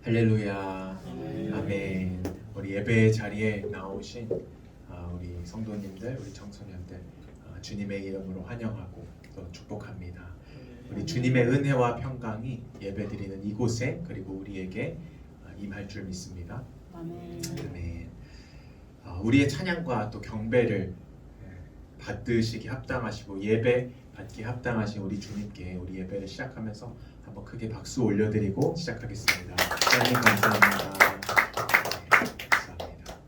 할렐루야. 아멘. 우리 예배 자리에 나오신 우리 성도님들, 우리 청소년들 주님의 이름으로 환영하고 또 축복합니다. 우리 주님의 은혜와 평강이 예배드리는 이곳에 그리고 우리에게 임할 줄 믿습니다. 아멘. 우리의 찬양과 또 경배를 받으시기 합당하시고 예배 받기 합당하신 우리 주님께 우리 예배를 시작하면서 한번 크게 박수 올려드리고 시작하겠습니다. 하나님 감사합니다. 감사합니다.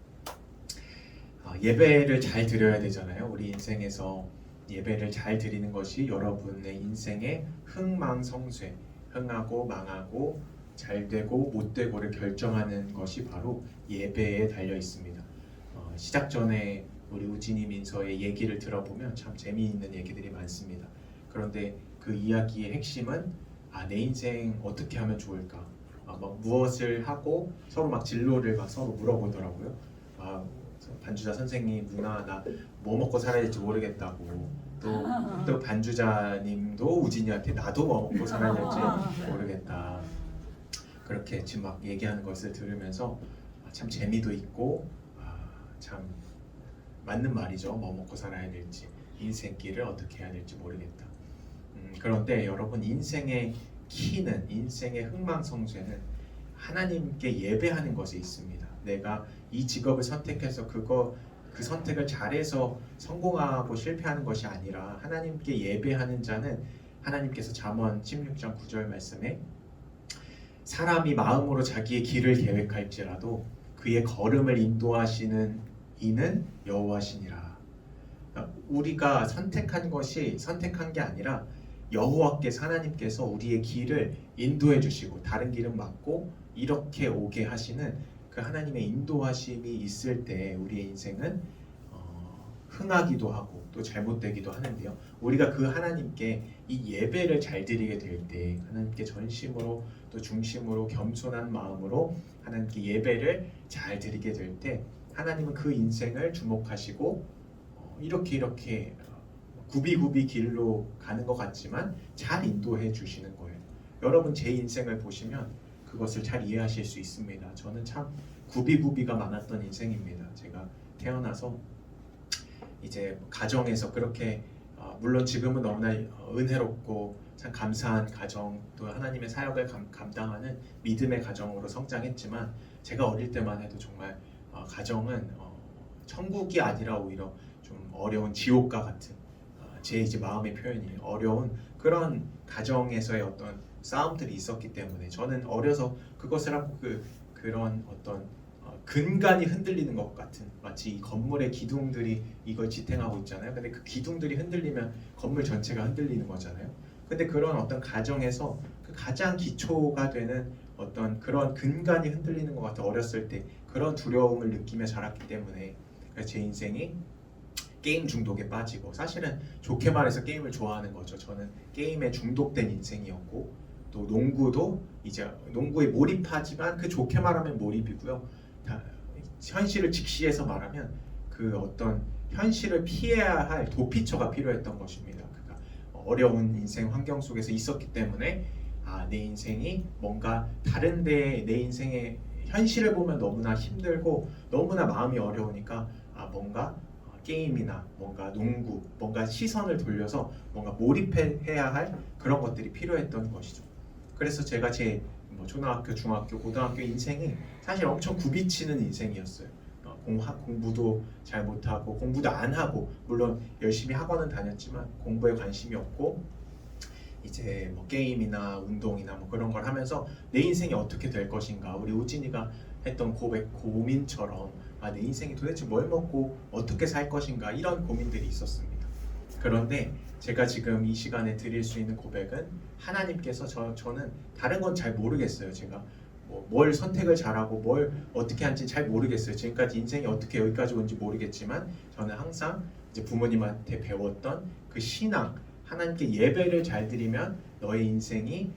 예배를 잘 드려야 되잖아요. 우리 인생에서 예배를 잘 드리는 것이 여러분의 인생의 흥망성쇠, 흥하고 망하고 잘 되고 못 되고를 결정하는 것이 바로 예배에 달려 있습니다. 시작 전에 우리 우진이 민서의 얘기를 들어보면 참 재미있는 얘기들이 많습니다. 그런데 그 이야기의 핵심은 내 인생 어떻게 하면 좋을까? 막 무엇을 하고 서로 막 진로를 막 서로 물어보더라고요. 반주자 선생님, 누나 나 뭐 먹고 살아야 될지 모르겠다고. 또 반주자님도 우진이한테 나도 뭐 먹고 살아야 될지 모르겠다. 그렇게 지금 막 얘기하는 것을 들으면서 참 재미도 있고 참 맞는 말이죠. 뭐 먹고 살아야 될지, 인생길을 어떻게 해야 될지 모르겠다. 그런데 여러분, 인생의 키는, 인생의 흥망성쇠는 하나님께 예배하는 것에 있습니다. 내가 이 직업을 선택해서 그 선택을 잘해서 성공하고 실패하는 것이 아니라 하나님께 예배하는 자는 하나님께서 잠언 16장 9절 말씀에 사람이 마음으로 자기의 길을 계획할지라도 그의 걸음을 인도하시는 이는 여호와시니라. 우리가 선택한 것이 선택한 게 아니라 여호와께서, 하나님께서 우리의 길을 인도해 주시고 다른 길은 막고 이렇게 오게 하시는 그 하나님의 인도하심이 있을 때 우리의 인생은 흥하기도 하고 또 잘못되기도 하는데요. 우리가 그 하나님께 이 예배를 잘 드리게 될 때, 하나님께 전심으로 또 중심으로 겸손한 마음으로 하나님께 예배를 잘 드리게 될 때 하나님은 그 인생을 주목하시고 이렇게 굽이굽이 길로 가는 것 같지만 잘 인도해 주시는 거예요. 여러분, 제 인생을 보시면 그것을 잘 이해하실 수 있습니다. 저는 참 굽이굽이가 많았던 인생입니다. 제가 태어나서 이제 가정에서 그렇게 물론 지금은 너무나 은혜롭고 참 감사한 가정, 또 하나님의 사역을 감당하는 믿음의 가정으로 성장했지만 제가 어릴 때만 해도 정말 가정은 천국이 아니라 오히려 좀 어려운 지옥과 같은 제 이제 마음의 표현이 어려운 그런 가정에서의 어떤 싸움들이 있었기 때문에 저는 어려서 그것을 하고 그런 어떤 근간이 흔들리는 것 같은, 마치 이 건물의 기둥들이 이걸 지탱하고 있잖아요. 근데 그 기둥들이 흔들리면 건물 전체가 흔들리는 거잖아요. 근데 그런 어떤 가정에서 그 가장 기초가 되는 어떤 그런 근간이 흔들리는 것 같아. 어렸을 때 그런 두려움을 느끼며 자랐기 때문에 그래서 제 인생이 게임 중독에 빠지고, 사실은 좋게 말해서 게임을 좋아하는 거죠. 저는 게임에 중독된 인생이었고, 또 농구도 이제 농구에 몰입하지만 그 좋게 말하면 몰입이고요. 현실을 직시해서 말하면 그 어떤 현실을 피해야 할 도피처가 필요했던 것입니다. 그러니까 어려운 인생 환경 속에서 있었기 때문에 내 인생이 뭔가 다른데, 내 인생의 현실을 보면 너무나 힘들고 너무나 마음이 어려우니까 뭔가 게임이나 뭔가 농구, 뭔가 시선을 돌려서 뭔가 몰입해야 할 그런 것들이 필요했던 것이죠. 그래서 제가 제 초등학교, 중학교, 고등학교 인생이 사실 엄청 굽이치는 인생이었어요. 공부도 잘 못하고 공부도 안 하고, 물론 열심히 학원은 다녔지만 공부에 관심이 없고 이제 게임이나 운동이나 그런 걸 하면서 내 인생이 어떻게 될 것인가, 우리 우진이가 했던 고민처럼 내 인생이 도대체 뭘 먹고 어떻게 살 것인가, 이런 고민들이 있었습니다. 그런데 제가 지금 이 시간에 드릴 수 있는 고백은 하나님께서 저는 다른 건 잘 모르겠어요. 제가 뭘 선택을 잘하고 뭘 어떻게 하는지 잘 모르겠어요. 지금까지 인생이 어떻게 여기까지 온지 모르겠지만 저는 항상 이제 부모님한테 배웠던 그 신앙, 하나님께 예배를 잘 드리면 너의 인생이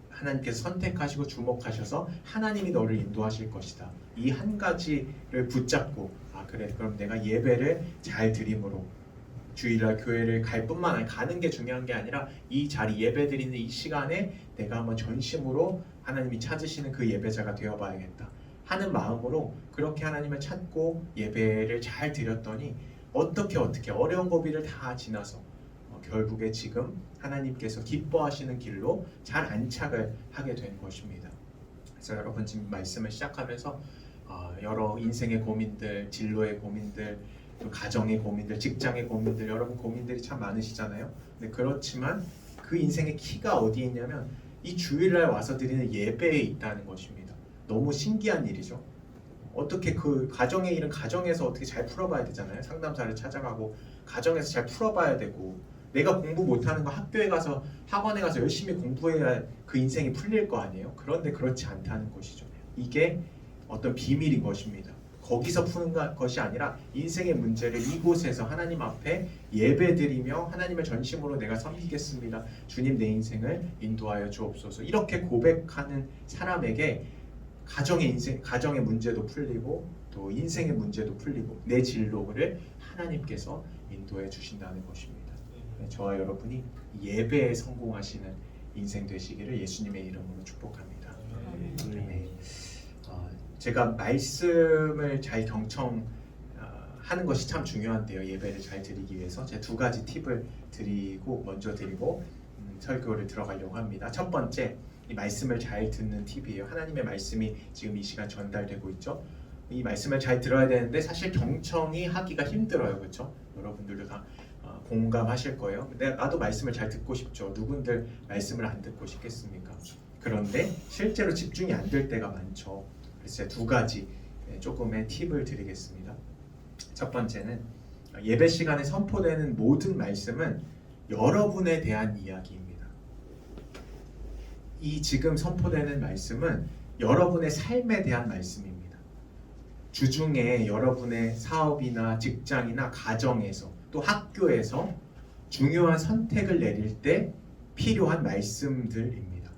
하나님께서 선택하시고 주목하셔서 하나님이 너를 인도하실 것이다. 이 한 가지를 붙잡고 그래, 그럼 내가 예배를 잘 드림으로 주일날 교회를 갈 뿐만 아니라 가는 게 중요한 게 아니라 이 자리, 예배 드리는 이 시간에 내가 한번 전심으로 하나님이 찾으시는 그 예배자가 되어봐야겠다 하는 마음으로 그렇게 하나님을 찾고 예배를 잘 드렸더니 어떻게 어려운 고비를 다 지나서 결국에 지금 하나님께서 기뻐하시는 길로 잘 안착을 하게 된 것입니다. 그래서 여러분 지금 말씀을 시작하면서 여러 인생의 고민들, 진로의 고민들, 또 가정의 고민들, 직장의 고민들, 여러분 고민들이 참 많으시잖아요. 근데 그렇지만 그 인생의 키가 어디에 있냐면 이 주일날 와서 드리는 예배에 있다는 것입니다. 너무 신기한 일이죠. 어떻게 그 가정의 일은 가정에서 어떻게 잘 풀어봐야 되잖아요. 상담사를 찾아가고 가정에서 잘 풀어봐야 되고, 내가 공부 못하는 거 학교에 가서 학원에 가서 열심히 공부해야 그 인생이 풀릴 거 아니에요. 그런데 그렇지 않다는 것이죠. 이게 어떤 비밀인 것입니다. 거기서 푸는 것이 아니라 인생의 문제를 이곳에서 하나님 앞에 예배드리며 하나님을 전심으로 내가 섬기겠습니다. 주님 내 인생을 인도하여 주옵소서. 이렇게 고백하는 사람에게 가정의 문제도 풀리고 또 인생의 문제도 풀리고 내 진로를 하나님께서 인도해 주신다는 것입니다. 저와 여러분이 예배에 성공하시는 인생 되시기를 예수님의 이름으로 축복합니다. 네. 제가 말씀을 잘 경청하는 것이 참 중요한데요. 예배를 잘 드리기 위해서 제가 두 가지 팁을 먼저 드리고 설교를 들어가려고 합니다. 첫 번째, 이 말씀을 잘 듣는 팁이에요. 하나님의 말씀이 지금 이 시간 전달되고 있죠. 이 말씀을 잘 들어야 되는데 사실 경청이 하기가 힘들어요. 그렇죠? 여러분들도 다 공감하실 거예요. 나도 말씀을 잘 듣고 싶죠. 누군들 말씀을 안 듣고 싶겠습니까? 그런데 실제로 집중이 안 될 때가 많죠. 그래서 두 가지 조금의 팁을 드리겠습니다. 첫 번째는 예배 시간에 선포되는 모든 말씀은 여러분에 대한 이야기입니다. 이 지금 선포되는 말씀은 여러분의 삶에 대한 말씀입니다. 주중에 여러분의 사업이나 직장이나 가정에서 또 학교에서 중요한 선택을 내릴 때 필요한 말씀들입니다.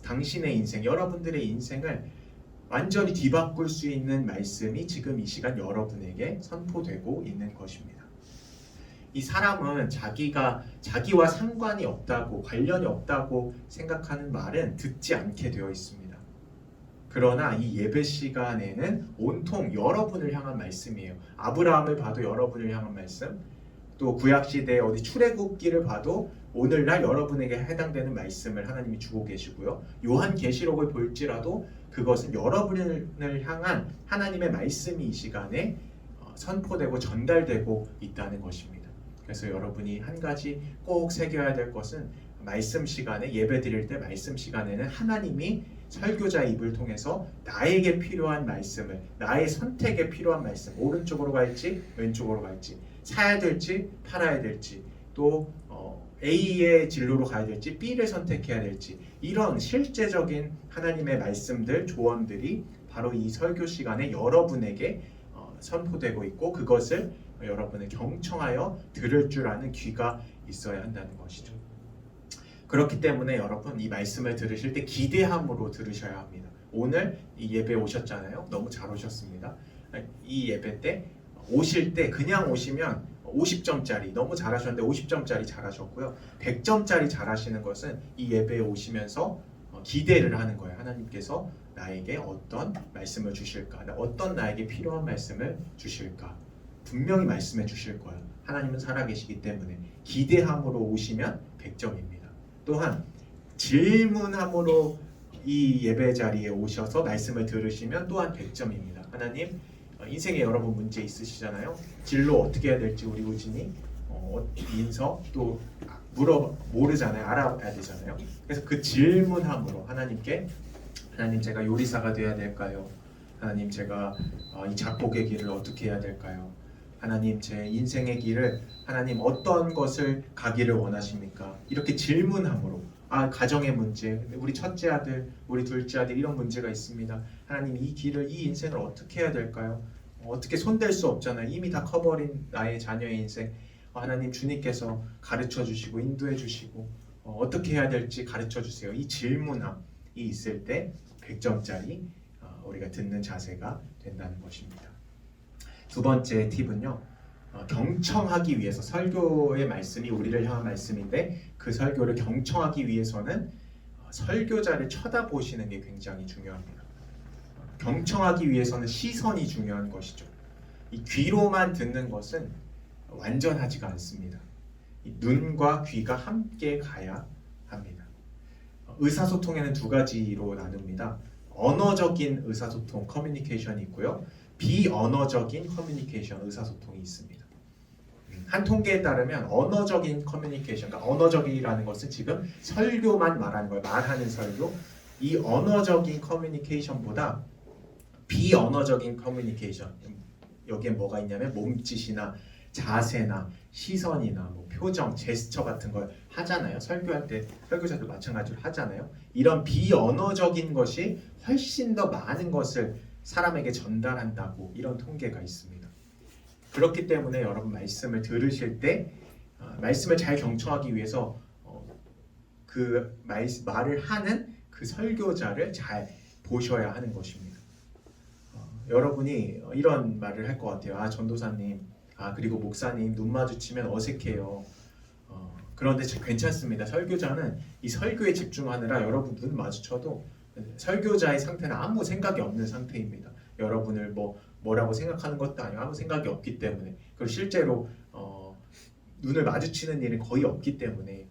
당신의 인생, 여러분들의 인생을 완전히 뒤바꿀 수 있는 말씀이 지금 이 시간 여러분에게 선포되고 있는 것입니다. 이 사람은 자기와 상관이 없다고, 관련이 없다고 생각하는 말은 듣지 않게 되어 있습니다. 그러나 이 예배 시간에는 온통 여러분을 향한 말씀이에요. 아브라함을 봐도 여러분을 향한 말씀, 또 구약시대의 어디 출애굽기를 봐도 오늘날 여러분에게 해당되는 말씀을 하나님이 주고 계시고요. 요한계시록을 볼지라도 그것은 여러분을 향한 하나님의 말씀이 이 시간에 선포되고 전달되고 있다는 것입니다. 그래서 여러분이 한 가지 꼭 새겨야 될 것은 말씀 시간에, 예배 드릴 때 말씀 시간에는 하나님이 설교자의 입을 통해서 나에게 필요한 말씀을, 나의 선택에 필요한 말씀, 오른쪽으로 갈지 왼쪽으로 갈지, 사야 될지 팔아야 될지, 또 A의 진로로 가야 될지 B를 선택해야 될지, 이런 실제적인 하나님의 말씀들, 조언들이 바로 이 설교 시간에 여러분에게 선포되고 있고, 그것을 여러분의 경청하여 들을 줄 아는 귀가 있어야 한다는 것이죠. 그렇기 때문에 여러분, 이 말씀을 들으실 때 기대함으로 들으셔야 합니다. 오늘 이 예배 오셨잖아요. 너무 잘 오셨습니다. 이 예배 때 오실 때 그냥 오시면 50점짜리 너무 잘하셨는데 50점짜리 잘하셨고요. 100점짜리 잘하시는 것은 이 예배에 오시면서 기대를 하는 거예요. 하나님께서 나에게 어떤 말씀을 주실까? 어떤 나에게 필요한 말씀을 주실까? 분명히 말씀해 주실 거예요. 하나님은 살아계시기 때문에 기대함으로 오시면 100점입니다. 또한 질문함으로 이 예배 자리에 오셔서 말씀을 들으시면 또한 100점입니다. 하나님, 인생에 여러분 문제 있으시잖아요. 진로 어떻게 해야 될지 우리 우진이 인서 또 모르잖아요. 알아야 되잖아요. 그래서 그 질문함으로 하나님께, 하나님 제가 요리사가 되어야 될까요? 하나님 제가 이 작곡의 길을 어떻게 해야 될까요? 하나님 제 인생의 길을 하나님 어떤 것을 가기를 원하십니까? 이렇게 질문함으로, 가정의 문제, 우리 첫째 아들, 우리 둘째 아들 이런 문제가 있습니다. 하나님 이 인생을 어떻게 해야 될까요? 어떻게 손댈 수 없잖아요. 이미 다 커버린 나의 자녀의 인생. 하나님 주님께서 가르쳐 주시고 인도해 주시고 어떻게 해야 될지 가르쳐 주세요. 이 질문함이 있을 때 100점짜리 우리가 듣는 자세가 된다는 것입니다. 두 번째 팁은요, 경청하기 위해서, 설교의 말씀이 우리를 향한 말씀인데 그 설교를 경청하기 위해서는 설교자를 쳐다보시는 게 굉장히 중요합니다. 경청하기 위해서는 시선이 중요한 것이죠. 이 귀로만 듣는 것은 완전하지가 않습니다. 이 눈과 귀가 함께 가야 합니다. 의사소통에는 두 가지로 나눕니다. 언어적인 의사소통, 커뮤니케이션이 있고요. 비언어적인 커뮤니케이션, 의사소통이 있습니다. 한 통계에 따르면 언어적인 커뮤니케이션, 그러니까 언어적이라는 것은 지금 설교만 말하는 거예요. 말하는 설교. 이 언어적인 커뮤니케이션보다 비언어적인 커뮤니케이션, 여기에 뭐가 있냐면 몸짓이나 자세나 시선이나 뭐 표정, 제스처 같은 걸 하잖아요. 설교할 때 설교자도 마찬가지로 하잖아요. 이런 비언어적인 것이 훨씬 더 많은 것을 사람에게 전달한다고 이런 통계가 있습니다. 그렇기 때문에 여러분 말씀을 들으실 때 말씀을 잘 경청하기 위해서 그 말을 하는 그 설교자를 잘 보셔야 하는 것입니다. 여러분이 이런 말을 할 것 같아요. 아, 전도사님, 그리고 목사님 눈 마주치면 어색해요. 그런데 괜찮습니다. 설교자는 이 설교에 집중하느라 여러분 눈 마주쳐도 설교자의 상태는 아무 생각이 없는 상태입니다. 여러분을 뭐라고 생각하는 것도 아니고 아무 생각이 없기 때문에, 그리고 실제로 눈을 마주치는 일은 거의 없기 때문에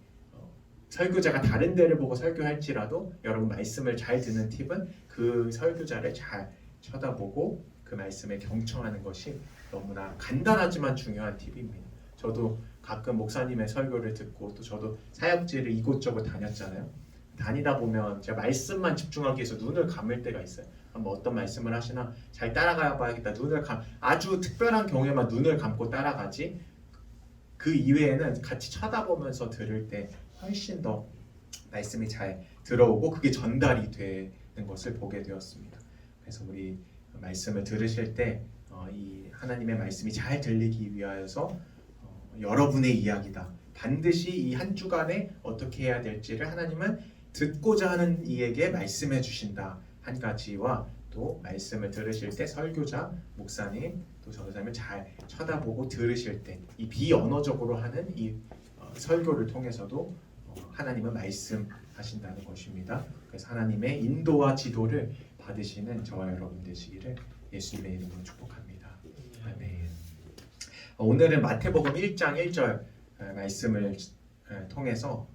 설교자가 다른 데를 보고 설교할지라도 여러분 말씀을 잘 듣는 팁은 그 설교자를 잘 쳐다보고 그 말씀에 경청하는 것이 너무나 간단하지만 중요한 팁입니다. 저도 가끔 목사님의 설교를 듣고 또 저도 사역지를 이곳저곳 다녔잖아요. 다니다 보면 제가 말씀만 집중하기 위해서 눈을 감을 때가 있어요. 뭐 어떤 말씀을 하시나 잘 따라가 봐야겠다. 아주 특별한 경우에만 눈을 감고 따라가지, 그 이외에는 같이 쳐다보면서 들을 때 훨씬 더 말씀이 잘 들어오고 그게 전달이 되는 것을 보게 되었습니다. 그래서 우리 말씀을 들으실 때 이 하나님의 말씀이 잘 들리기 위하여서 여러분의 이야기다. 반드시 이 한 주간에 어떻게 해야 될지를 하나님은 듣고자 하는 이에게 말씀해 주신다. 한 가지와 또 말씀을 들으실 때 설교자, 목사님, 또 전도사님을 잘 쳐다보고 들으실 때 이 비언어적으로 하는 이 설교를 통해서도 하나님은 말씀하신다는 것입니다. 그래서 하나님의 인도와 지도를 받으시는 저와 여러분 되시기를 예수님의 이름으로 축복합니다. 아멘. 오늘은 마태복음 1장 1절 말씀을 통해서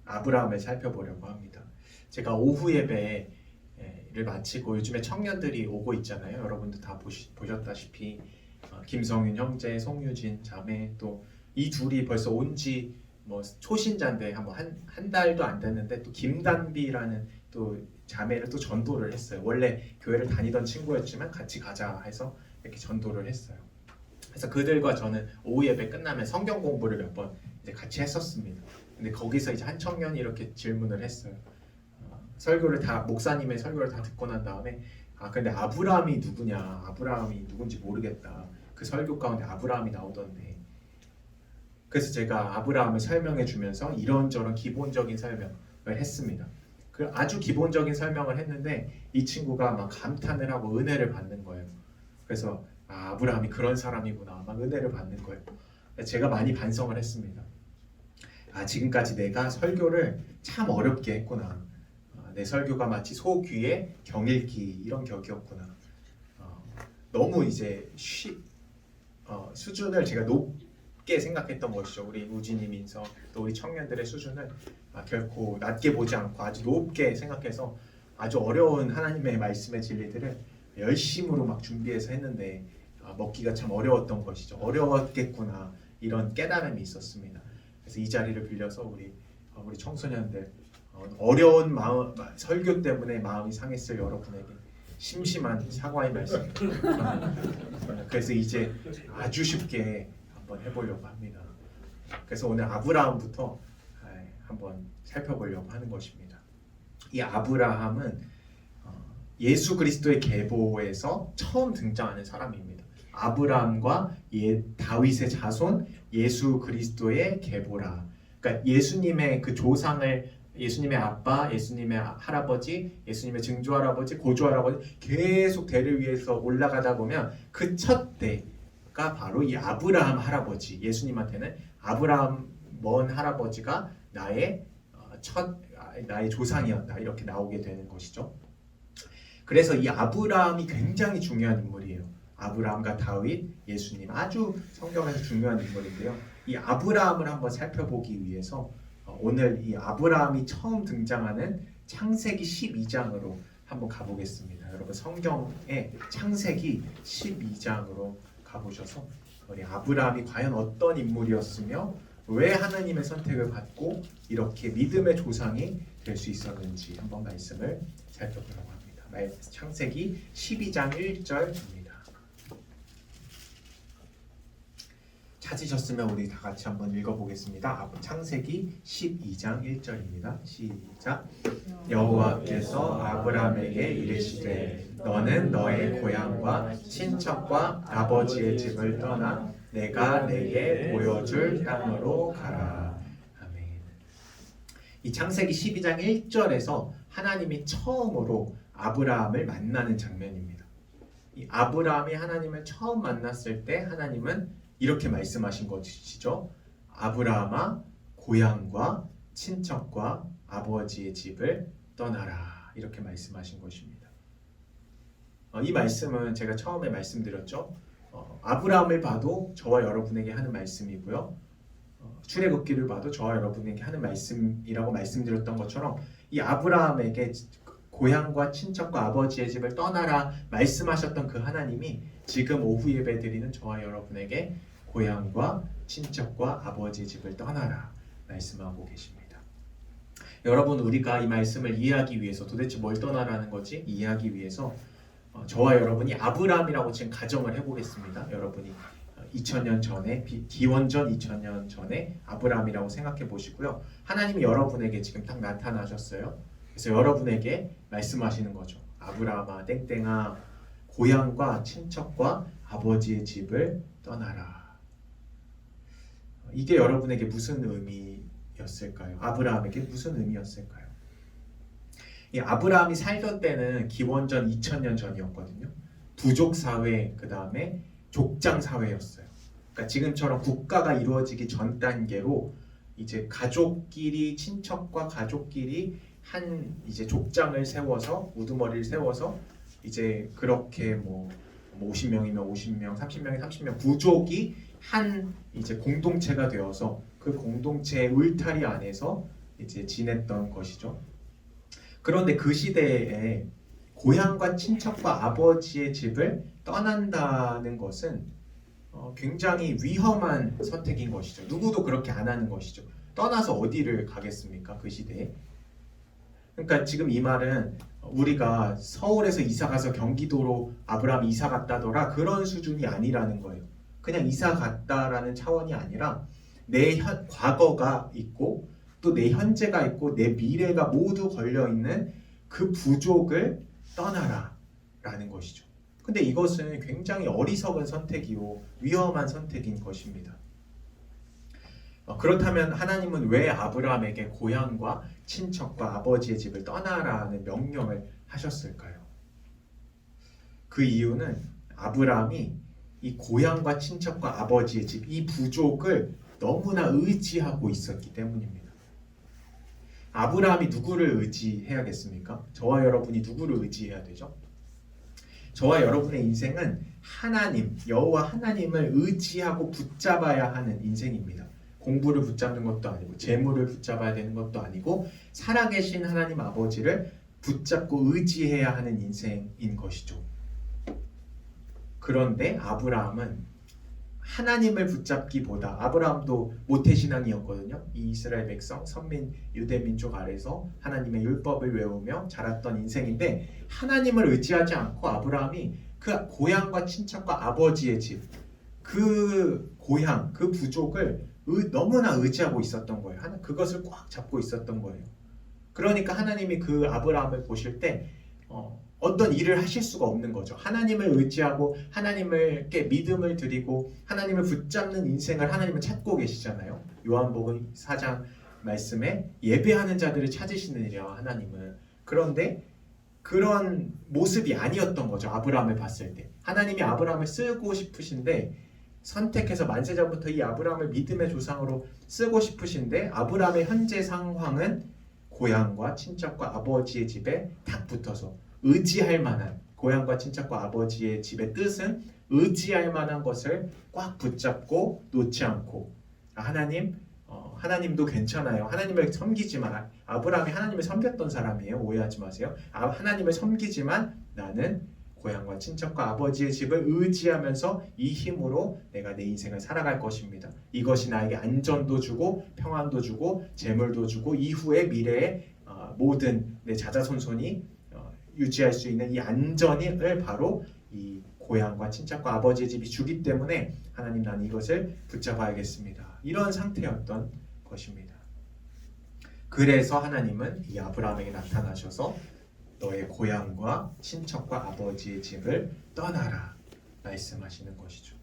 아브라함을 살펴보려고 합니다. 제가 오후 예배를 마치고 요즘에 청년들이 오고 있잖아요. 여러분도 다 보셨다시피 김성윤 형제, 송유진 자매, 또 이 둘이 벌써 온지 초신자인데 한 달도 안 됐는데 또 김단비라는 또 자매를 또 전도를 했어요. 원래 교회를 다니던 친구였지만 같이 가자 해서 이렇게 전도를 했어요. 그래서 그들과 저는 오후 예배 끝나면 성경 공부를 몇 번 이제 같이 했었습니다. 근데 거기서 이제 한 청년이 이렇게 질문을 했어요. 목사님의 설교를 다 듣고 난 다음에 근데 아브라함이 누구냐, 아브라함이 누군지 모르겠다. 그 설교 가운데 아브라함이 나오던데. 그래서 제가 아브라함을 설명해 주면서 이런저런 기본적인 설명을 했습니다. 아주 기본적인 설명을 했는데 이 친구가 막 감탄을 하고 은혜를 받는 거예요. 그래서 아브라함이 그런 사람이구나, 막 은혜를 받는 거예요. 제가 많이 반성을 했습니다. 지금까지 내가 설교를 참 어렵게 했구나. 내 설교가 마치 소 귀에 경 읽기 이런 격이었구나. 너무 이제 수준을 제가 높게 생각했던 것이죠. 우리 우진이 민서 또 우리 청년들의 수준을 결코 낮게 보지 않고 아주 높게 생각해서 아주 어려운 하나님의 말씀의 진리들을 열심으로 막 준비해서 했는데 먹기가 참 어려웠던 것이죠. 어려웠겠구나 이런 깨달음이 있었습니다. 그래서 이 자리를 빌려서 우리 청소년들 어려운 마음, 설교 때문에 마음이 상했을 여러분에게 심심한 사과의 말씀. 그래서 이제 아주 쉽게 한번 해보려고 합니다. 그래서 오늘 아브라함부터 한번 살펴보려고 하는 것입니다. 이 아브라함은 예수 그리스도의 계보에서 처음 등장하는 사람입니다. 아브라함과 다윗의 자손 예수 그리스도의 계보라. 그러니까 예수님의 그 조상을, 예수님의 아빠, 예수님의 할아버지, 예수님의 증조할아버지, 고조할아버지 계속 대를 위해서 올라가다 보면 그 첫 대가 바로 이 아브라함 할아버지, 예수님한테는 아브라함 먼 할아버지가 나의 첫 나의 조상이었다 이렇게 나오게 되는 것이죠. 그래서 이 아브라함이 굉장히 중요한 인물이에요. 아브라함과 다윗, 예수님 아주 성경에서 중요한 인물인데요. 이 아브라함을 한번 살펴보기 위해서 오늘 이 아브라함이 처음 등장하는 창세기 12장으로 한번 가보겠습니다. 여러분 성경의 창세기 12장으로 가보셔서 우리 아브라함이 과연 어떤 인물이었으며 왜 하나님의 선택을 받고 이렇게 믿음의 조상이 될 수 있었는지 한번 말씀을 살펴보려고 합니다. 창세기 12장 1절입니다. 찾으셨으면 우리 다 같이 한번 읽어보겠습니다. 창세기 12장 1절입니다. 시작. 여호와께서 아브라함에게 이르시되 너는 너의 고향과 친척과 아버지의 집을 떠나 내가 내게 보여줄 땅으로 가라. 아멘. 이 창세기 12장 1절에서 하나님이 처음으로 아브라함을 만나는 장면입니다. 이 아브라함이 하나님을 처음 만났을 때 하나님은 이렇게 말씀하신 것이죠. 아브라함아 고향과 친척과 아버지의 집을 떠나라. 이렇게 말씀하신 것입니다. 이 말씀은 제가 처음에 말씀드렸죠. 아브라함을 봐도 저와 여러분에게 하는 말씀이고요. 출애굽기를 봐도 저와 여러분에게 하는 말씀이라고 말씀드렸던 것처럼 이 아브라함에게 고향과 친척과 아버지의 집을 떠나라 말씀하셨던 그 하나님이 지금 오후 예배 드리는 저와 여러분에게 고향과 친척과 아버지의 집을 떠나라 말씀하고 계십니다. 여러분 우리가 이 말씀을 이해하기 위해서 도대체 뭘 떠나라는 거지? 이해하기 위해서 저와 여러분이 아브라함이라고 지금 가정을 해보겠습니다. 여러분이 2000년 전에 기원전 2000년 전에 아브라함이라고 생각해 보시고요. 하나님이 여러분에게 지금 딱 나타나셨어요. 그래서 여러분에게 말씀하시는 거죠. 아브라함아 땡땡아 고향과 친척과 아버지의 집을 떠나라. 이게 여러분에게 무슨 의미였을까요? 아브라함에게 무슨 의미였을까요? 이 아브라함이 살던 때는 기원전 2000년 전이었거든요. 부족 사회, 그 다음에 족장 사회였어요. 그러니까 지금처럼 국가가 이루어지기 전 단계로 이제 가족끼리 친척과 가족끼리 한 이제 족장을 세워서 우두머리를 세워서 이제 그렇게 뭐 50명이면 50명, 30명이면 30명 부족이 한 이제 공동체가 되어서 그 공동체의 울타리 안에서 이제 지냈던 것이죠. 그런데 그 시대에 고향과 친척과 아버지의 집을 떠난다는 것은 굉장히 위험한 선택인 것이죠. 누구도 그렇게 안 하는 것이죠. 떠나서 어디를 가겠습니까? 그 시대에. 그러니까 지금 이 말은 우리가 서울에서 이사 가서 경기도로 아브라함이 이사 갔다더라 그런 수준이 아니라는 거예요. 그냥 이사 갔다라는 차원이 아니라 내 과거가 있고 또 내 현재가 있고 내 미래가 모두 걸려 있는 그 부족을 떠나라 라는 것이죠. 근데 이것은 굉장히 어리석은 선택이요 위험한 선택인 것입니다. 그렇다면 하나님은 왜 아브라함에게 고향과 친척과 아버지의 집을 떠나라는 명령을 하셨을까요? 그 이유는 아브라함이 이 고향과 친척과 아버지의 집, 이 부족을 너무나 의지하고 있었기 때문입니다. 아브라함이 누구를 의지해야겠습니까? 저와 여러분이 누구를 의지해야 되죠? 저와 여러분의 인생은 하나님, 여호와 하나님을 의지하고 붙잡아야 하는 인생입니다. 공부를 붙잡는 것도 아니고 재물을 붙잡아야 되는 것도 아니고 살아계신 하나님 아버지를 붙잡고 의지해야 하는 인생인 것이죠. 그런데 아브라함은 하나님을 붙잡기보다 아브라함도 모태신앙이었거든요. 이 이스라엘 백성, 선민, 유대민족 아래서 하나님의 율법을 외우며 자랐던 인생인데 하나님을 의지하지 않고 아브라함이 그 고향과 친척과 아버지의 집, 그 고향, 그 부족을 너무나 의지하고 있었던 거예요. 그것을 꽉 잡고 있었던 거예요. 그러니까 하나님이 그 아브라함을 보실 때 어떤 일을 하실 수가 없는 거죠. 하나님을 의지하고 하나님께 믿음을 드리고 하나님을 붙잡는 인생을 하나님은 찾고 계시잖아요. 요한복음 4장 말씀에 예배하는 자들을 찾으시느니라 하나님은. 그런데 그런 모습이 아니었던 거죠. 아브라함을 봤을 때. 하나님이 아브라함을 쓰고 싶으신데 선택해서 만세전부터 이 아브라함을 믿음의 조상으로 쓰고 싶으신데 아브라함의 현재 상황은 고향과 친척과 아버지의 집에 딱 붙어서 의지할 만한, 고향과 친척과 아버지의 집의 뜻은 의지할 만한 것을 꽉 붙잡고 놓지 않고, 하나님도 괜찮아요. 하나님을 섬기지만, 아브라함이 하나님을 섬겼던 사람이에요. 오해하지 마세요. 하나님을 섬기지만 나는 고향과 친척과 아버지의 집을 의지하면서 이 힘으로 내가 내 인생을 살아갈 것입니다. 이것이 나에게 안전도 주고 평안도 주고 재물도 주고 이후의 미래에 모든 내 자자손손이 유지할 수 있는 이 안전을 바로 이 고향과 친척과 아버지의 집이 주기 때문에 하나님, 나는 이것을 붙잡아야겠습니다. 이런 상태였던 것입니다. 그래서 하나님은 이 아브라함에게 나타나셔서 너의 고향과 친척과 아버지의 집을 떠나라 말씀하시는 것이죠.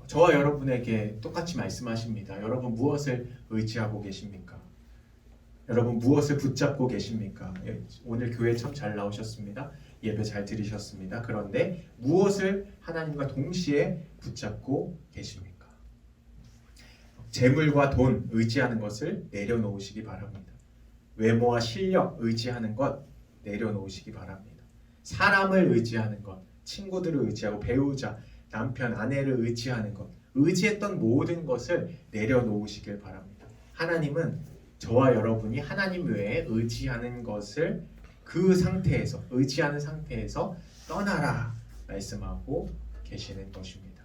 저와 여러분에게 똑같이 말씀하십니다. 여러분 무엇을 의지하고 계십니까? 여러분 무엇을 붙잡고 계십니까? 오늘 교회 참 잘 나오셨습니다. 예배 잘 들으셨습니다. 그런데 무엇을 하나님과 동시에 붙잡고 계십니까? 재물과 돈 의지하는 것을 내려놓으시기 바랍니다. 외모와 실력 의지하는 것 내려놓으시기 바랍니다. 사람을 의지하는 것, 친구들을 의지하고 배우자, 남편, 아내를 의지하는 것, 의지했던 모든 것을 내려놓으시길 바랍니다. 하나님은 저와 여러분이 하나님 외에 의지하는 것을 그 상태에서, 의지하는 상태에서 떠나라 말씀하고 계시는 것입니다.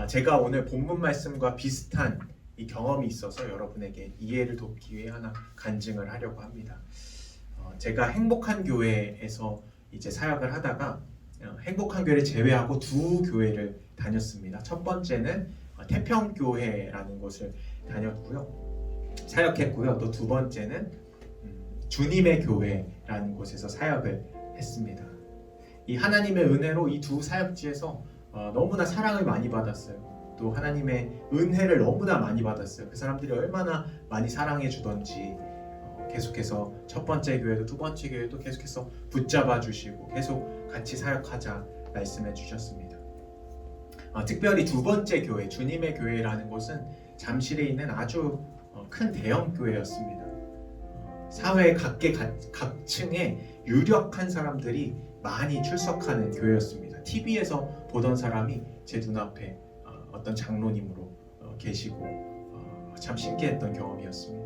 제가 오늘 본문 말씀과 비슷한 이 경험이 있어서 여러분에게 이해를 돕기 위해 하나 간증을 하려고 합니다. 제가 행복한 교회에서 이제 사역을 하다가 행복한 교회를 제외하고 두 교회를 다녔습니다. 첫 번째는 태평교회라는 곳을 다녔고요. 사역했고요. 또 두 번째는 주님의 교회라는 곳에서 사역을 했습니다. 이 하나님의 은혜로 이 두 사역지에서 너무나 사랑을 많이 받았어요. 또 하나님의 은혜를 너무나 많이 받았어요. 그 사람들이 얼마나 많이 사랑해 주던지 계속해서 첫 번째 교회도 두 번째 교회도 계속해서 붙잡아 주시고 계속 같이 사역하자 말씀해 주셨습니다. 특별히 두 번째 교회, 주님의 교회라는 곳은 잠실에 있는 아주 큰 대형 교회였습니다. 사회 각층에 유력한 사람들이 많이 출석하는 교회였습니다. TV에서 보던 사람이 제 눈앞에 어떤 장로님으로 계시고 참 신기했던 경험이었습니다.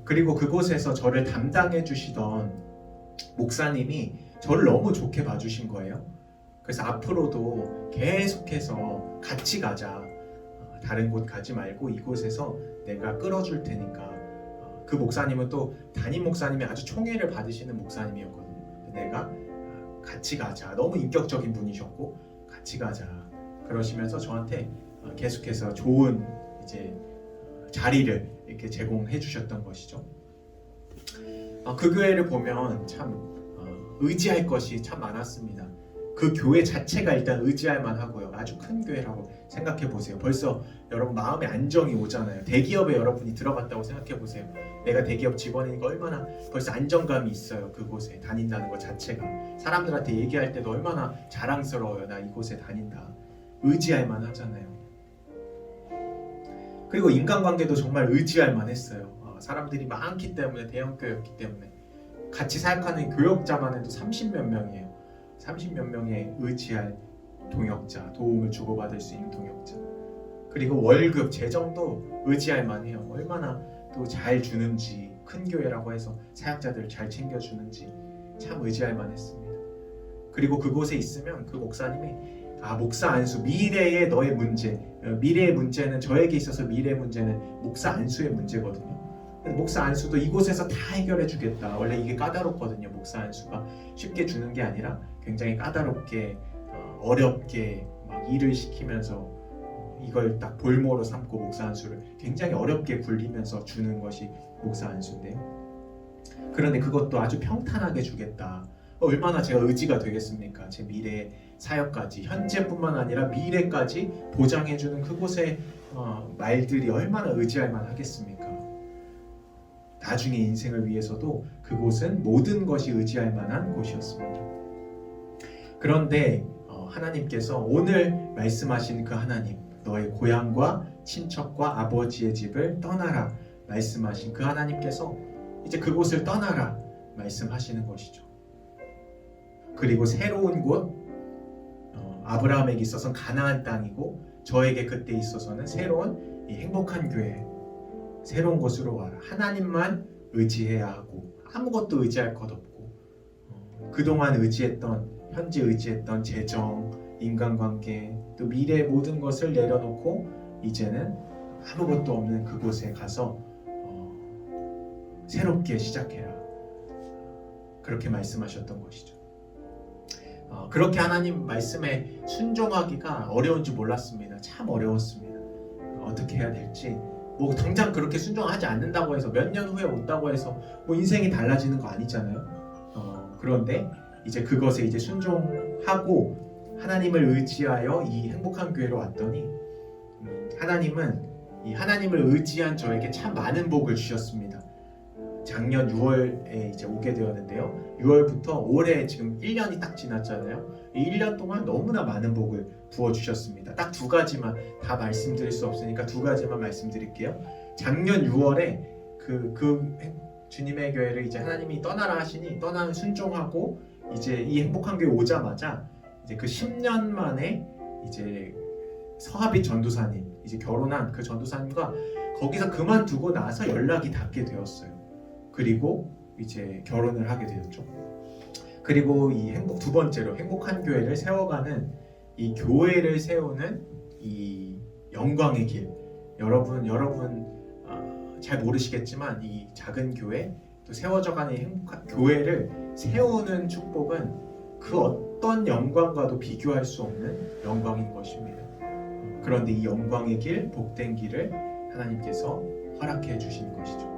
그리고 그곳에서 저를 담당해 주시던 목사님이 저를 너무 좋게 봐주신 거예요. 그래서 앞으로도 계속해서 같이 가자, 다른 곳 가지 말고 이곳에서 내가 끌어줄 테니까. 그 목사님은 또 담임 목사님이 아주 총애를 받으시는 목사님이었거든요. 내가 같이 가자, 너무 인격적인 분이셨고 같이 가자 그러시면서 저한테 계속해서 좋은 이제 자리를 이렇게 제공해 주셨던 것이죠. 그 교회를 보면 참 의지할 것이 참 많았습니다. 그 교회 자체가 일단 의지할 만하고요. 아주 큰 교회라고 생각해 보세요. 벌써 여러분 마음에 안정이 오잖아요. 대기업에 여러분이 들어갔다고 생각해 보세요. 내가 대기업 직원이니까 얼마나 벌써 안정감이 있어요. 그곳에 다닌다는 것 자체가. 사람들한테 얘기할 때도 얼마나 자랑스러워요. 나 이곳에 다닌다. 의지할 만하잖아요. 그리고 인간관계도 정말 의지할 만했어요. 사람들이 많기 때문에, 대형교회였기 때문에 같이 사역하는 교역자만 해도 30몇 명이에요. 30몇 명의 의지할 동역자, 도움을 주고받을 수 있는 동역자. 그리고 월급, 재정도 의지할 만해요. 얼마나 또 잘 주는지, 큰 교회라고 해서 사역자들을 잘 챙겨주는지 참 의지할 만했습니다. 그리고 그곳에 있으면 그 목사님이 목사 안수, 미래의 너의 문제, 미래의 문제는, 저에게 있어서 미래의 문제는 목사 안수의 문제거든요. 목사 안수도 이곳에서 다 해결해 주겠다. 원래 이게 까다롭거든요. 목사 안수가 쉽게 주는 게 아니라 굉장히 까다롭게 어렵게 막 일을 시키면서 이걸 딱 볼모로 삼고 목사 안수를 굉장히 어렵게 굴리면서 주는 것이 목사 안수인데요. 그런데 그것도 아주 평탄하게 주겠다. 얼마나 제가 의지가 되겠습니까? 제 미래의 사역까지, 현재뿐만 아니라 미래까지 보장해주는 그곳의 말들이 얼마나 의지할 만하겠습니까? 나중에 인생을 위해서도 그곳은 모든 것이 의지할 만한 곳이었습니다. 그런데 하나님께서 오늘 말씀하신 그 하나님, 너의 고향과 친척과 아버지의 집을 떠나라 말씀하신 그 하나님께서 이제 그곳을 떠나라 말씀하시는 것이죠. 그리고 새로운 곳, 아브라함에게 있어서는 가나안 땅이고 저에게 그때 있어서는 새로운 이 행복한 교회, 새로운 곳으로 와라. 하나님만 의지해야 하고 아무것도 의지할 것 없고 그동안 의지했던, 현재 의지했던 재정, 인간관계, 또 미래의 모든 것을 내려놓고 이제는 아무것도 없는 그곳에 가서 새롭게 시작해라. 그렇게 말씀하셨던 것이죠. 그렇게 하나님 말씀에 순종하기가 어려운 줄 몰랐습니다. 참 어려웠습니다. 어떻게 해야 될지, 뭐 당장 그렇게 순종하지 않는다고 해서 몇 년 후에 온다고 해서 뭐 인생이 달라지는 거 아니잖아요. 그런데 이제 그것에 이제 순종하고 하나님을 의지하여 이 행복한 교회로 왔더니 하나님은 이 하나님을 의지한 저에게 참 많은 복을 주셨습니다. 작년 6월에 이제 오게 되었는데요. 6월부터 올해 지금 1년이 딱 지났잖아요. 이 1년 동안 너무나 많은 복을 부어주셨습니다. 딱 두 가지만, 다 말씀드릴 수 없으니까 두 가지만 말씀드릴게요. 작년 6월에 그 주님의 교회를 이제 하나님이 떠나라 하시니 떠나는 순종하고 이제 이 행복한 교회 오자마자 이제 그 10년 만에 이제 서하빛 전도사님, 이제 결혼한 그 전도사님과 거기서 그만두고 나서 연락이 닿게 되었어요. 그리고 이제 결혼을 하게 되었죠. 그리고 이 두 번째로 행복한 교회를 세워가는 이 교회를 세우는 이 영광의 길. 여러분 잘 모르시겠지만 이 작은 교회, 또 세워져가는 행복한 교회를 세우는 축복은 그 어떤 영광과도 비교할 수 없는 영광인 것입니다. 그런데 이 영광의 길, 복된 길을 하나님께서 허락해 주신 것이죠.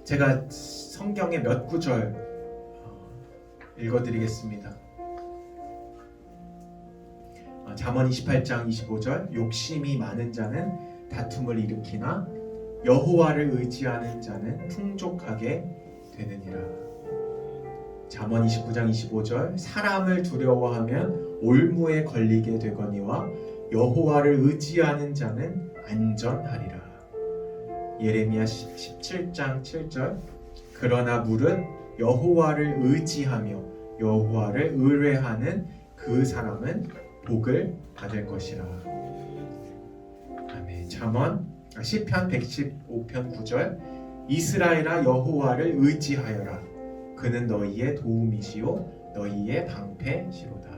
제가 성경의 몇 구절 읽어드리겠습니다. 잠언 28장 25절, 욕심이 많은 자는 다툼을 일으키나 여호와를 의지하는 자는 풍족하게 되느니라. 잠언 29장 25절, 사람을 두려워하면 올무에 걸리게 되거니와 여호와를 의지하는 자는 안전하리라. 예레미야 17장 7절, 그러나 물은 여호와를 의지하며 여호와를 의뢰하는 그 사람은 복을 받을 것이라. 아멘. 시편 115편 9절, 이스라엘아 여호와를 의지하여라. 그는 너희의 도움이시요 너희의 방패시로다.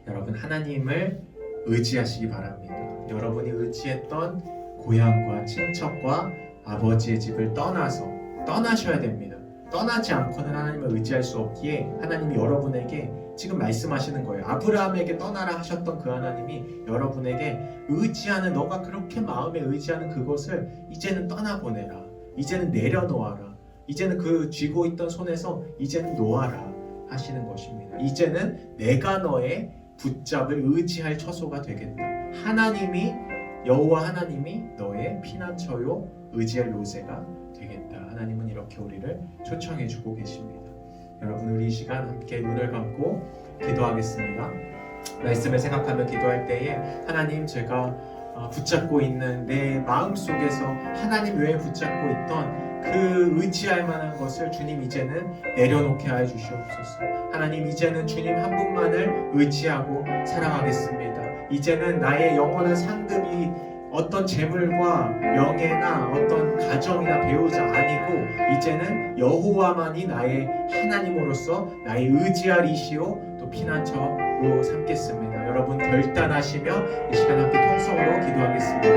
여러분, 하나님을 의지하시기 바랍니다. 여러분이 의지했던 고향과 친척과 아버지의 집을 떠나셔야 됩니다. 떠나지 않고는 하나님을 의지할 수 없기에 하나님이 여러분에게 지금 말씀하시는 거예요. 아브라함에게 떠나라 하셨던 그 하나님이 여러분에게 의지하는, 너가 그렇게 마음에 의지하는 그것을 이제는 떠나보내라. 이제는 내려놓아라. 이제는 그 쥐고 있던 손에서 이제는 놓아라 하시는 것입니다. 이제는 내가 너의 붙잡을 의지할 처소가 되겠다. 여호와 하나님이 너의 피난처요 의지할 요새가 되겠다. 하나님은 이렇게 우리를 초청해주고 계십니다. 여러분, 우리 이 시간 함께 눈을 감고 기도하겠습니다. 말씀을 생각하며 기도할 때에 하나님, 제가 붙잡고 있는 내 마음속에서 하나님 외에 붙잡고 있던 그 의지할 만한 것을 주님 이제는 내려놓게 하여 주시옵소서. 하나님, 이제는 주님 한 분만을 의지하고 사랑하겠습니다. 이제는 나의 영원한 상급이 어떤 재물과 명예나 어떤 가정이나 배우자 아니고 이제는 여호와만이 나의 하나님으로서 나의 의지할 이시요 또 피난처로 삼겠습니다. 여러분, 결단하시며 이 시간 함께 통성으로 기도하겠습니다.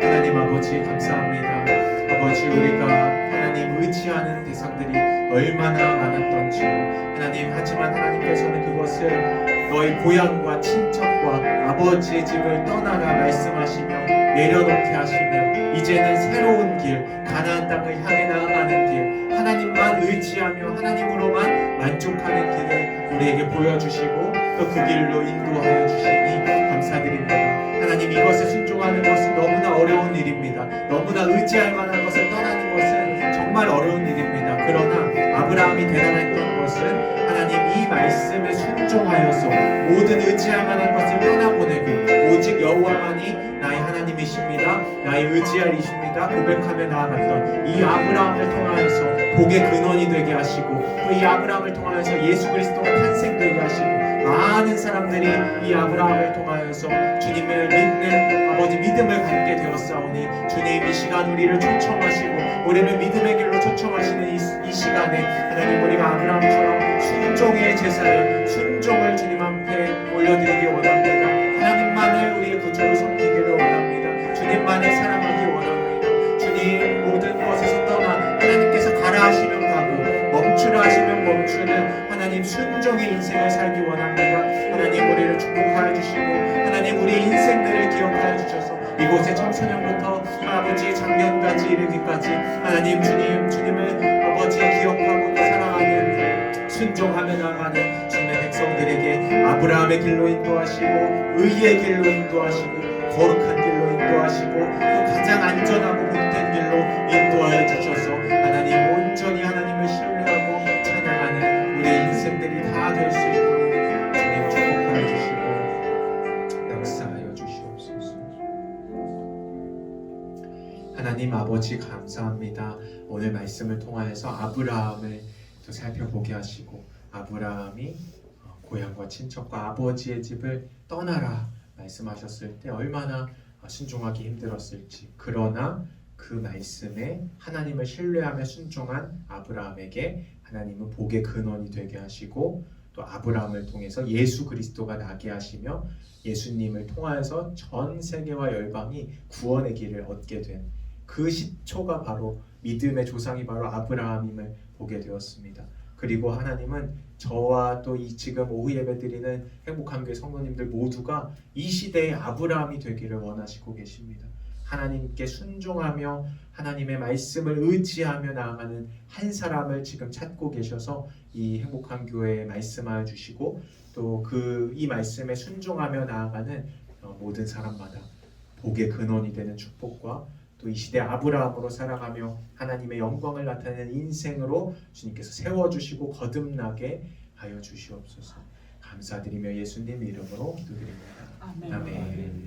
하나님 아버지, 감사합니다. 아버지, 우리가 하나님 의지하는 대상들이 얼마나 많았던지 하나님, 하지만 하나님께서는 그것을 너의 고향과 친척과 아버지의 집을 떠나라 말씀하시며 내려놓게 하시며 이제는 새로운 길, 가나안 땅을 향해 나아가는 길, 하나님만 의지하며 하나님으로만 만족하는 길을 우리에게 보여주시고 또 그 길로 인도하여 주시니 감사드립니다. 하나님, 이것에 순종하는 것은 너무나 어려운 일입니다. 너무나 의지할 만한 것을 떠나는 것은 정말 어려운 일입니다. 그러나 아브라함이 대단했던 것은 하나님 이 말씀에 순종하여서 모든 의지할 만한 것을 떠나보내고 오직 여호와만이 나의 하나님이 이십니다. 나의 의지하리십니다. 고백하며 나아갔던 이 아브라함을 통하여서 복의 근원이 되게 하시고 또 이 아브라함을 통하여서 예수 그리스도가 탄생되게 하시고 많은 사람들이 이 아브라함을 통하여서 주님을 믿는 아버지 믿음을 갖게 되었사오니 주님 이 시간 우리를 초청하시고 우리를 믿음의 길로 초청하시는 이 시간에 하나님 우리가 아브라함처럼 순종의 제사를 순종을 주님 앞에 올려드리기 원합니다. 하나님만을 우리의 구주로 섬기기를 원합니다. 주님만을 사랑하기 원합니다. 주님 모든 것에서 떠나 하나님께서 가라 하시면 가고 멈추라 하시면 멈추는 하나님 순종의 인생을 살기 원합니다. 하나님 우리를 축복하여 주시고 하나님 우리의 인생들을 기억하여 주셔서 이곳에 청소년부터 아버지 작년까지 이르기까지 하나님 주님을 아버지 기억하고 또 사랑하는 순종하며 나가는 주님의 백성들에게 아브라함의 길로 인도하시고 의의 길로 인도하시고 거룩한 길로 인도하시고 또 가장 안전하고 복된 길로 인도하여 주셔서 하나님 온전히 하나님을 신뢰하고 찬양하는 우리의 인생들이 다 될 수 있도록 주님 축복하여 주시고 역사하여 주시옵소서. 하나님 아버지 감사합니다. 오늘 말씀을 통하여서 아브라함을 또 살펴보게 하시고 아브라함이 고향과 친척과 아버지의 집을 떠나라 말씀하셨을 때 얼마나 순종하기 힘들었을지, 그러나 그 말씀에 하나님을 신뢰하며 순종한 아브라함에게 하나님은 복의 근원이 되게 하시고 또 아브라함을 통해서 예수 그리스도가 나게 하시며 예수님을 통하여서 전 세계와 열방이 구원의 길을 얻게 된 그 시초가 바로 믿음의 조상이 바로 아브라함임을 보게 되었습니다. 그리고 하나님은 저와 또 이 지금 오후 예배 드리는 행복한 교회 성도님들 모두가 이 시대의 아브라함이 되기를 원하시고 계십니다. 하나님께 순종하며 하나님의 말씀을 의지하며 나아가는 한 사람을 지금 찾고 계셔서 이 행복한 교회에 말씀하여 주시고 또 이 말씀에 순종하며 나아가는 모든 사람마다 복의 근원이 되는 축복과 또 이 시대 아브라함으로 살아가며 하나님의 영광을 나타내는 인생으로 주님께서 세워주시고 거듭나게 하여 주시옵소서. 감사드리며 예수님 이름으로 기도드립니다. 아멘. 아멘.